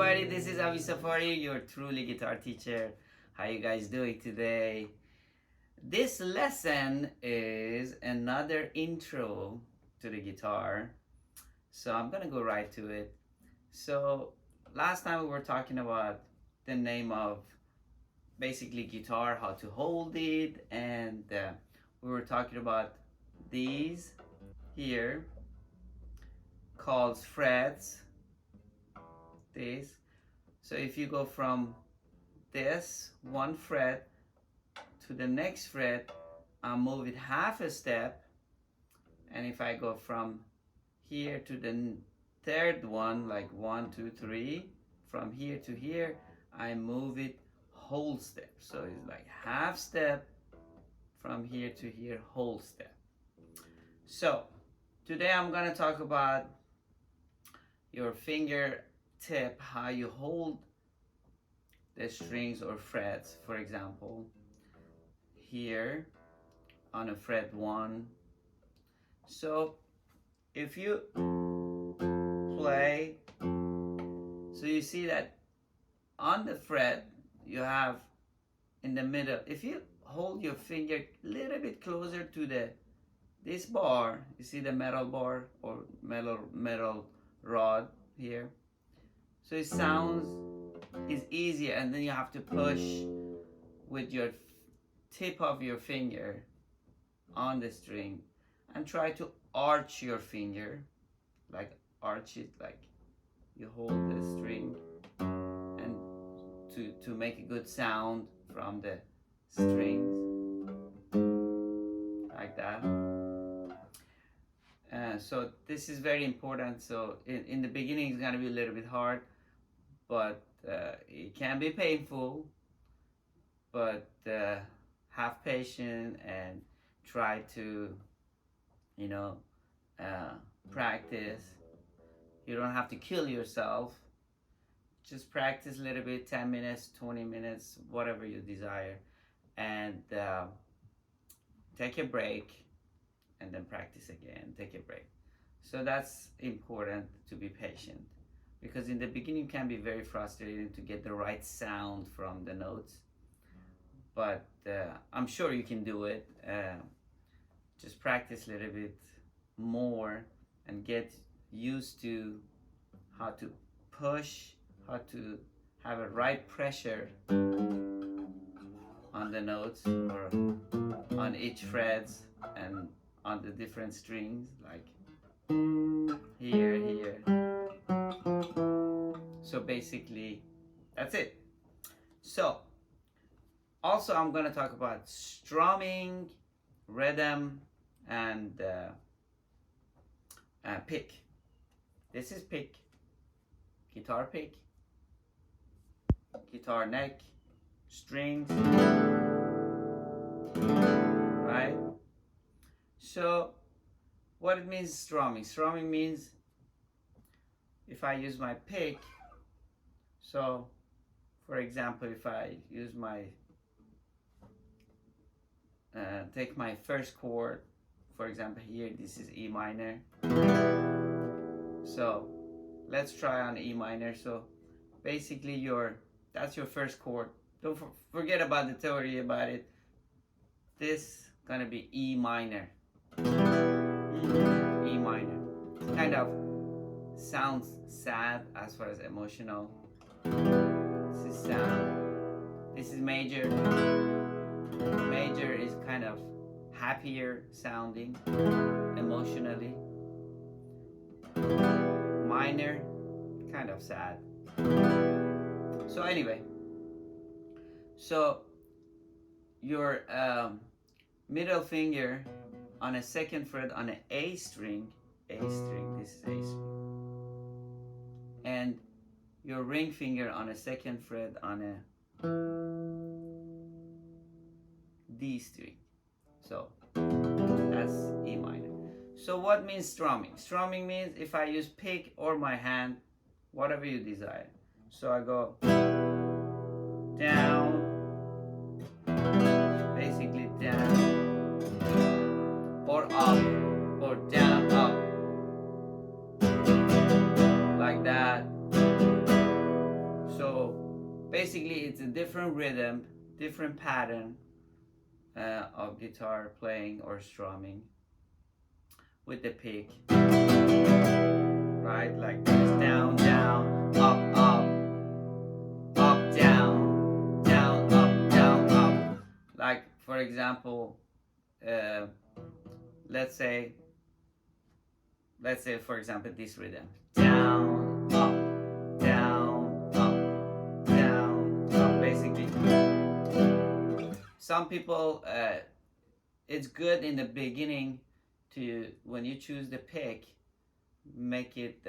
everybody, this is Avi Safari, your truly guitar teacher. How you guys doing today? This lesson is another intro to the guitar. So I'm gonna go right to it. So last time we were talking about the name of basically guitar, how to hold it, and we were talking about these here called frets. This. So if you go from this one fret to the next fret, I'll move it half a step, and if I go from here to the third one, like 1, 2, 3, from here to here, I move it whole step. So it's like half step from here to here, whole step. So today I'm gonna talk about your finger tip, how you hold the strings or frets. For example, here on a fret 1. So if you play, so you see that on the fret you have in the middle, if you hold your finger a little bit closer to this bar, you see the metal bar or metal rod here, so it sounds is easier, and then you have to push with your tip of your finger on the string and try to arch your finger, like arch it, like you hold the string, and to make a good sound from the strings, like that. So this is very important. So in the beginning it's going to be a little bit hard, but it can be painful, but have patience and try to practice. You don't have to kill yourself, just practice a little bit, 10 minutes, 20 minutes, whatever you desire, and take a break and then practice again, take a break. So that's important, to be patient, because in the beginning it can be very frustrating to get the right sound from the notes, but I'm sure you can do it. Just practice a little bit more and get used to how to push, how to have a right pressure on the notes or on each frets and on the different strings, like here. So basically that's it. So also I'm going to talk about strumming, rhythm, and pick. This is pick, guitar pick, guitar neck, strings, right? So what it means strumming. Strumming means if I use my pick, so for example, if I use my take my first chord, for example here, this is E minor. So let's try on E minor. So basically that's your first chord. Don't forget about the theory about it. This gonna be E minor. E minor. It kind of sounds sad as far as emotional. This is sound. This is major. Major is kind of happier sounding emotionally. Minor, kind of sad. So anyway, so your middle finger on a second fret on an A string, this is A string, and your ring finger on a second fret on a D string. So that's E minor. So what means strumming? Strumming means if I use pick or my hand, whatever you desire. So I go down, basically down, or up, or down, up, like that. basically it's a different rhythm, different pattern of guitar playing or strumming with the pick, right? Like this: down, down, up, up, up, down, down, up, down, up. Like, for example, uh, let's say for example this rhythm: down, up, down, up, down, up. Basically, some people, it's good in the beginning to, when you choose the pick, make it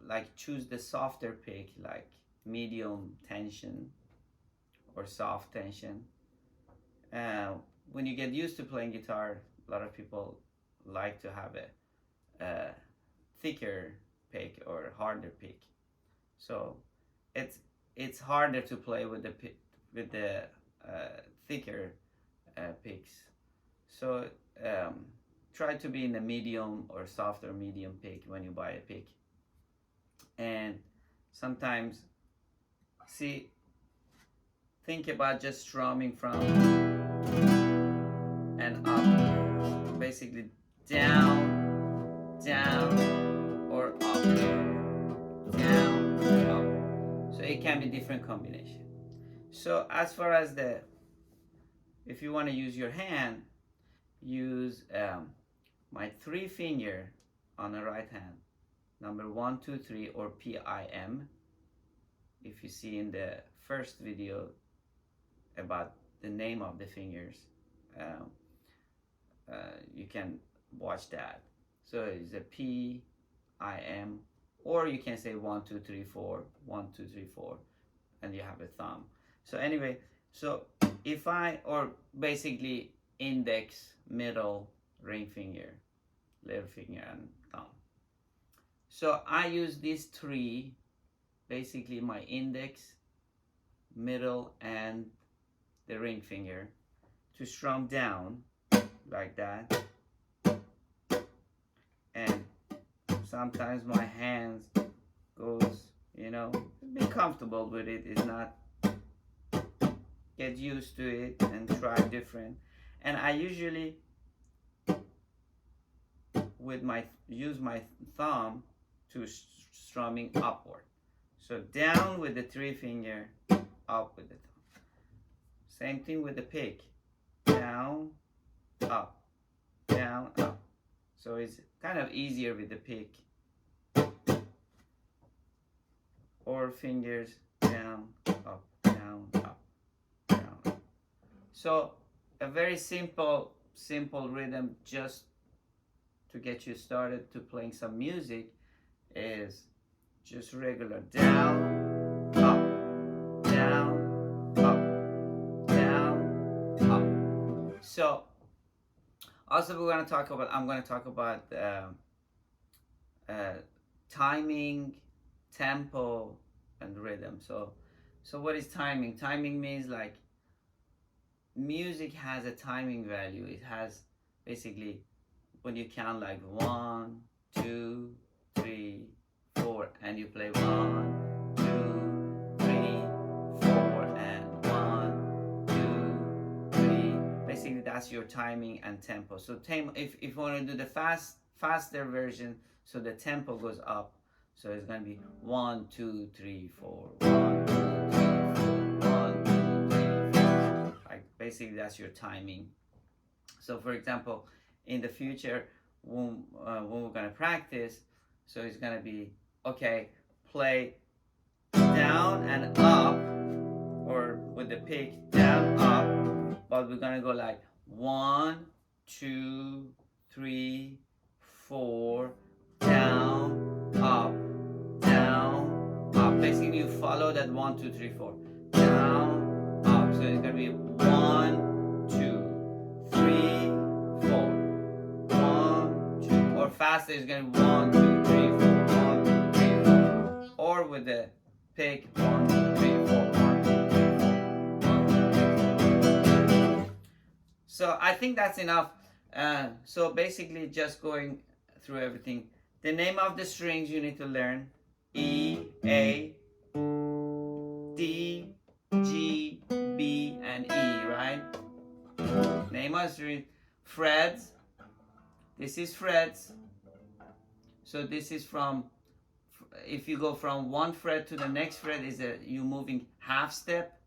like choose the softer pick, like medium tension or soft tension. When you get used to playing guitar, a lot of people like to have a thicker pick or harder pick. So it's harder to play with the thicker picks. So try to be in the medium or softer medium pick when you buy a pick. And sometimes, think about just strumming from and up, basically down, down, or up, down, up. So it can be different combination. So as far as if you want to use your hand, use my 3 finger on the right hand, number 1, 2, 3, or PIM. If you see in the first video about the name of the fingers, you can watch that. So it's a PIM, or you can say 1, 2, 3, 4, 1, 2, 3, 4, and you have a thumb. So anyway, so if or basically index, middle, ring finger, little finger, and thumb. So I use these 3, basically my index, middle, and the ring finger, to strum down like that. And sometimes my hands goes, be comfortable with it. It's not, get used to it and try different. And I usually use my thumb to strumming upward. So down with the 3 finger, up with the thumb. Same thing with the pick: down, up, down, up. So it's kind of easier with the pick, or fingers down, up, down, up, down, up. So a very simple rhythm, just to get you started to playing some music, is just regular down, up, down, up, down, up. So also I'm going to talk about timing, tempo, and rhythm. So what is timing? Timing means, like, music has a timing value. It has basically, when you count like 1, 2, 3, 4, and you play 1, 2, 3, 4, and 1, 2, 3. Basically, that's your timing and tempo. So if you want to do the faster version, so the tempo goes up. So it's gonna be 1, 2, 3, 4, 1, 2, 3, 4, 1, 2, 3, 4. Like, basically, that's your timing. So for example, in the future, when we're gonna practice, so it's gonna be, okay, play down and up, or with the pick, down, up, but we're gonna go like 1, 2, 3, 4, down, up, down, up. Basically, you follow that 1, 2, 3, 4, down, up. So it's gonna be 1, 2, 3, 4, 1, 2, or faster, it's gonna be 1, 2, 3, 4, 1, 2, 3, 4, or with the pick, 1, 2, 3, 4, 1, 2, 3, 4. So I think that's enough. So basically, just going through everything. The name of the strings you need to learn: E, A, D, G, B, and E, right? Name us frets. This is frets. So this is from, if you go from one fret to the next fret, is that you moving half step,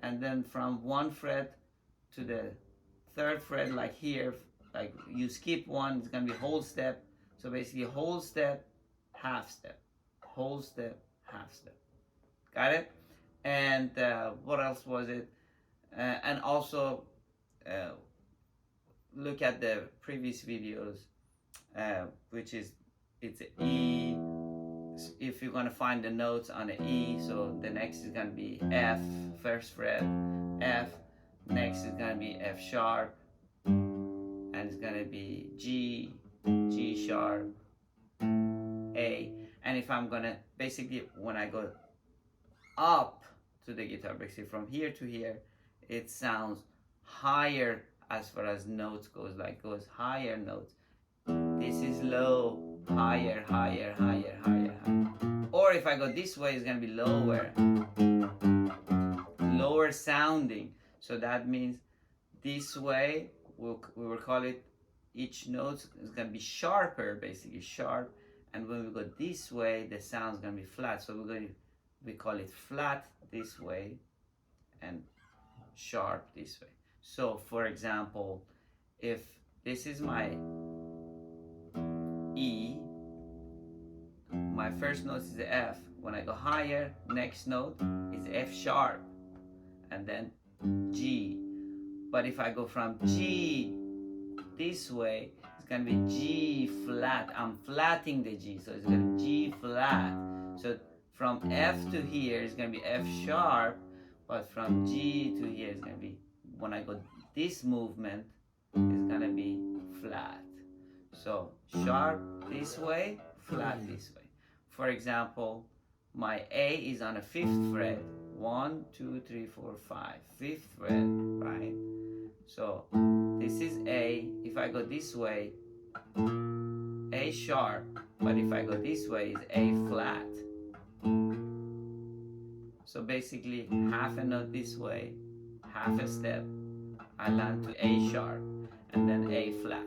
and then from one fret to the third fret, like here, like you skip one, it's gonna be whole step. So basically whole step, half step, whole step, half step. Got it? And what else was it? And also look at the previous videos, which is, it's E. If you're gonna find the notes on the E, so the next is gonna be F, first fret, F. Next is gonna be F sharp, and it's gonna be G, G sharp, A. And if I'm gonna, basically when I go up to the guitar, basically from here to here, it sounds higher as far as notes goes, like goes higher notes. This is low, higher, higher, higher, higher, higher. Or if I go this way, it's gonna be lower, lower sounding. So that means this way, we will call it, each note is gonna be sharper, basically sharp. And when we go this way, the sound's gonna be flat. So we call it flat this way and sharp this way. So for example, if this is my E, my first note is the F. When I go higher, next note is F sharp, and then G. But if I go from G this way, it's gonna be G flat. I'm flatting the G, so it's gonna be G flat. So from F to here, it's gonna be F sharp, but from G to here, it's gonna be, when I go this movement, it's gonna be flat. So sharp this way, flat this way. For example, my A is on a 5th fret. 1, 2, 3, 4, 5. 5th fret, right? So this is A. If I go this way, A sharp. But if I go this way, it's A flat. So basically, half a note this way, half a step, I land to A sharp, and then A flat.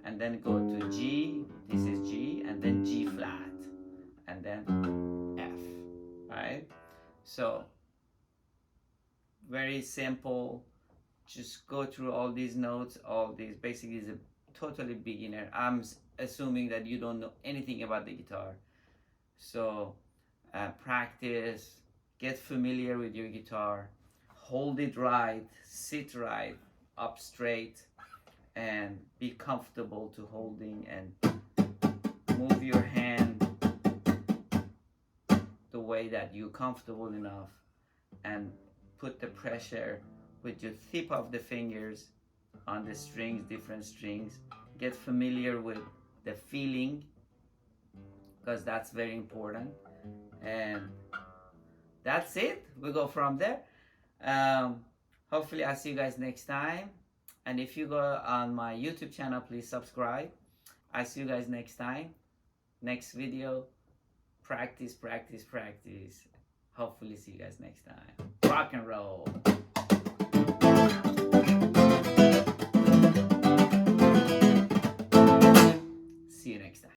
And then go to G, this is G, and then G flat, and then F, right? So, very simple. Just go through all these notes, all these. Basically, is a totally beginner. I'm assuming that you don't know anything about the guitar. So, practice, get familiar with your guitar, hold it right, sit right, up straight, and be comfortable to holding, and move your hand the way that you're comfortable enough, and put the pressure with your tip of the fingers on the strings, different strings. Get familiar with the feeling, because that's very important. And that's it. We go from there. Hopefully I'll see you guys next time. And if you go on my YouTube channel, please subscribe. I'll see you guys next time. Next video. Practice, practice, practice. Hopefully see you guys next time. Rock and roll. See you next time.